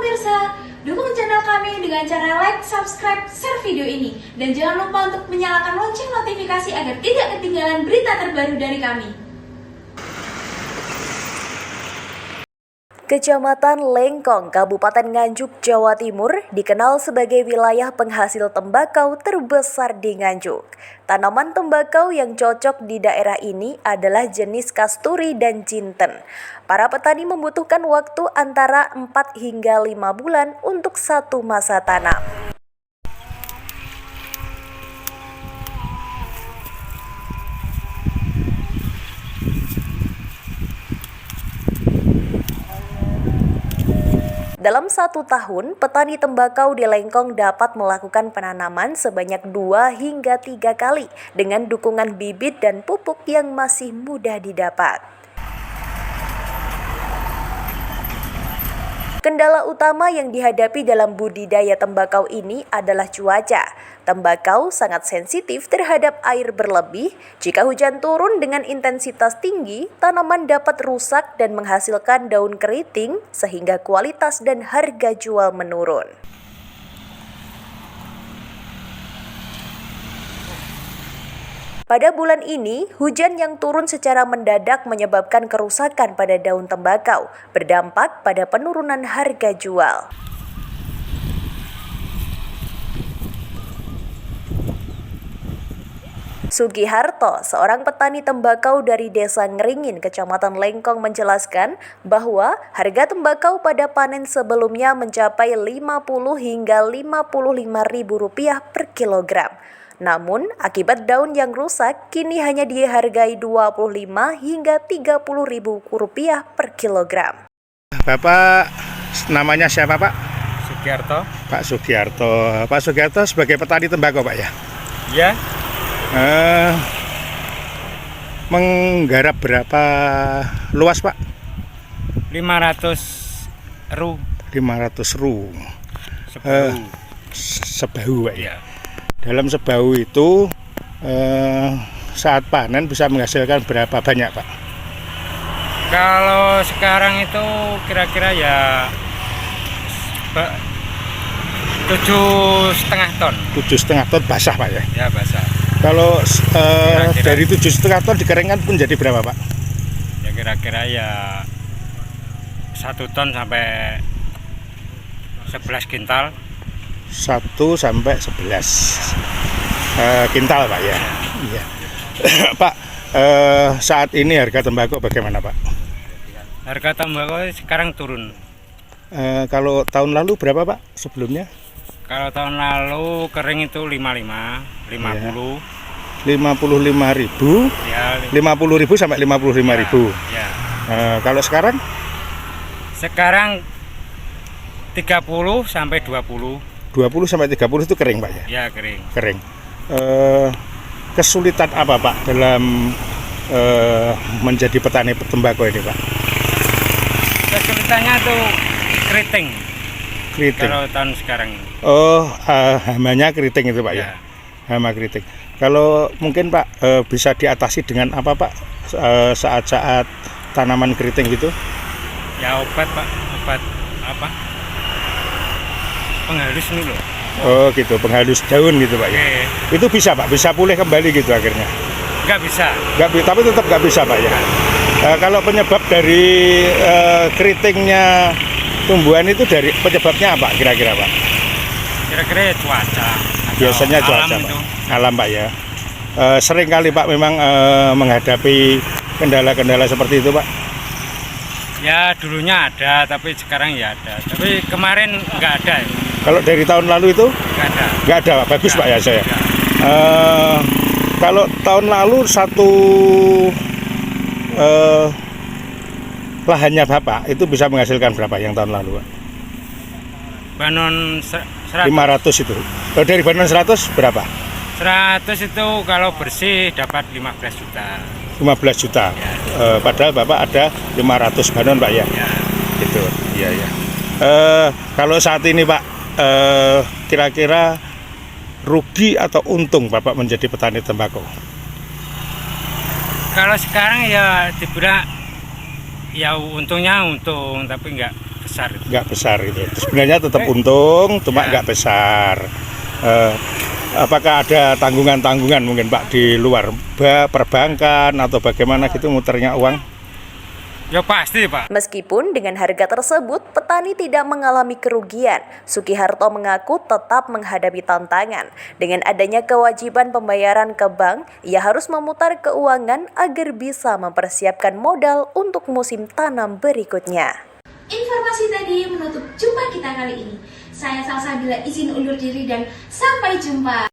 pemirsa, dukung channel kami dengan cara like, subscribe, share video ini. Dan jangan lupa untuk menyalakan lonceng notifikasi agar tidak ketinggalan berita terbaru dari kami. Kecamatan Lengkong, Kabupaten Nganjuk, Jawa Timur dikenal sebagai wilayah penghasil tembakau terbesar di Nganjuk. Tanaman tembakau yang cocok di daerah ini adalah jenis kasturi dan jinten. Para petani membutuhkan waktu antara 4 hingga 5 bulan untuk satu masa tanam. Dalam 1 tahun, petani tembakau di Lengkong dapat melakukan penanaman sebanyak 2 hingga 3 kali dengan dukungan bibit dan pupuk yang masih mudah didapat. Kendala utama yang dihadapi dalam budidaya tembakau ini adalah cuaca. Tembakau sangat sensitif terhadap air berlebih. Jika hujan turun dengan intensitas tinggi, tanaman dapat rusak dan menghasilkan daun keriting sehingga kualitas dan harga jual menurun. Pada bulan ini, hujan yang turun secara mendadak menyebabkan kerusakan pada daun tembakau, berdampak pada penurunan harga jual. Sugiharto, seorang petani tembakau dari Desa Ngeringin, Kecamatan Lengkong menjelaskan bahwa harga tembakau pada panen sebelumnya mencapai Rp50 hingga Rp55.000 per kilogram. Namun, akibat daun yang rusak, kini hanya dihargai Rp25 hingga Rp30.000 per kilogram. Bapak, namanya siapa Pak? Sugiharto. Pak Sugiharto. Pak Sugiharto sebagai petani tembakau Pak ya? Ya, menggarap berapa luas Pak? 500 ru. 500 ru. Sebahu Pak ya? Ya. Dalam sebahu itu saat panen bisa menghasilkan berapa banyak Pak? Kalau sekarang itu kira-kira ya 7,5 ton. 7,5 ton basah Pak ya? Ya basah. Kalau Kira-kira. dari 7,5 ton dikeringkan pun jadi berapa Pak? Ya kira-kira ya 1 ton sampai 11 kintal. 1 sampai 11 kintal Pak ya. Iya. Pak, saat ini harga tembakau bagaimana Pak? Harga tembakau sekarang turun. Kalau tahun lalu berapa Pak sebelumnya? Kalau tahun lalu kering itu 55, 50. 55.000. Ya, 50.000 sampai 55.000. Ya. Kalau sekarang? Sekarang 30 sampai 20. 20 sampai 30 itu kering Pak ya? Ya kering. Kering. Kesulitan apa Pak dalam menjadi petani tembakau ini Pak? Kesulitannya tuh keriting. Keriting. Kalau tahun sekarang ini. Oh, hamanya keriting itu Pak ya? Hama keriting. Kalau mungkin Pak bisa diatasi dengan apa Pak saat-saat tanaman keriting gitu? Ya obat Pak, obat apa? Penghalus ini loh. Oh gitu, penghalus daun gitu Pak ya? Oke. Itu bisa Pak, bisa pulih kembali gitu akhirnya? Nggak bisa. Tapi tetap nggak bisa Pak ya? Kalau penyebab dari keritingnya tumbuhan itu dari penyebabnya apa kira-kira Pak? Kira-kira ya cuaca. Biasanya Atau cuaca alam Pak. itu. Alam Pak ya. Sering kali Pak memang menghadapi kendala-kendala seperti itu Pak. Ya dulunya ada, tapi sekarang ya ada. Tapi kemarin nggak ada. Ya. Kalau dari tahun lalu itu Nggak ada. nggak ada Pak. Bagus Pak ya saya. Ya. Kalau tahun lalu satu lahannya Bapak itu bisa menghasilkan berapa yang tahun lalu Pak? Banon 100. 500 itu. Dari Banon 100 berapa? 100 itu kalau bersih dapat 15 juta. 15 juta. Padahal Bapak ada 500 banon Pak ya. Ya. Gitu. Iya ya. Kalau saat ini Pak kira-kira rugi atau untung Bapak menjadi petani tembakau? Kalau sekarang ya dibilang ya untungnya untung, tapi nggak besar. Nggak besar itu. Sebenarnya tetap untung, cuma nggak besar. Apakah ada tanggungan-tanggungan mungkin Pak di luar perbankan atau bagaimana gitu muternya uang? Ya pasti Pak. Meskipun dengan harga tersebut, petani tidak mengalami kerugian, Sukiharto mengaku tetap menghadapi tantangan. Dengan adanya kewajiban pembayaran ke bank, ia harus memutar keuangan agar bisa mempersiapkan modal untuk musim tanam berikutnya. Informasi tadi menutup jumpa kita kali ini. Saya Salsabila izin undur diri dan sampai jumpa.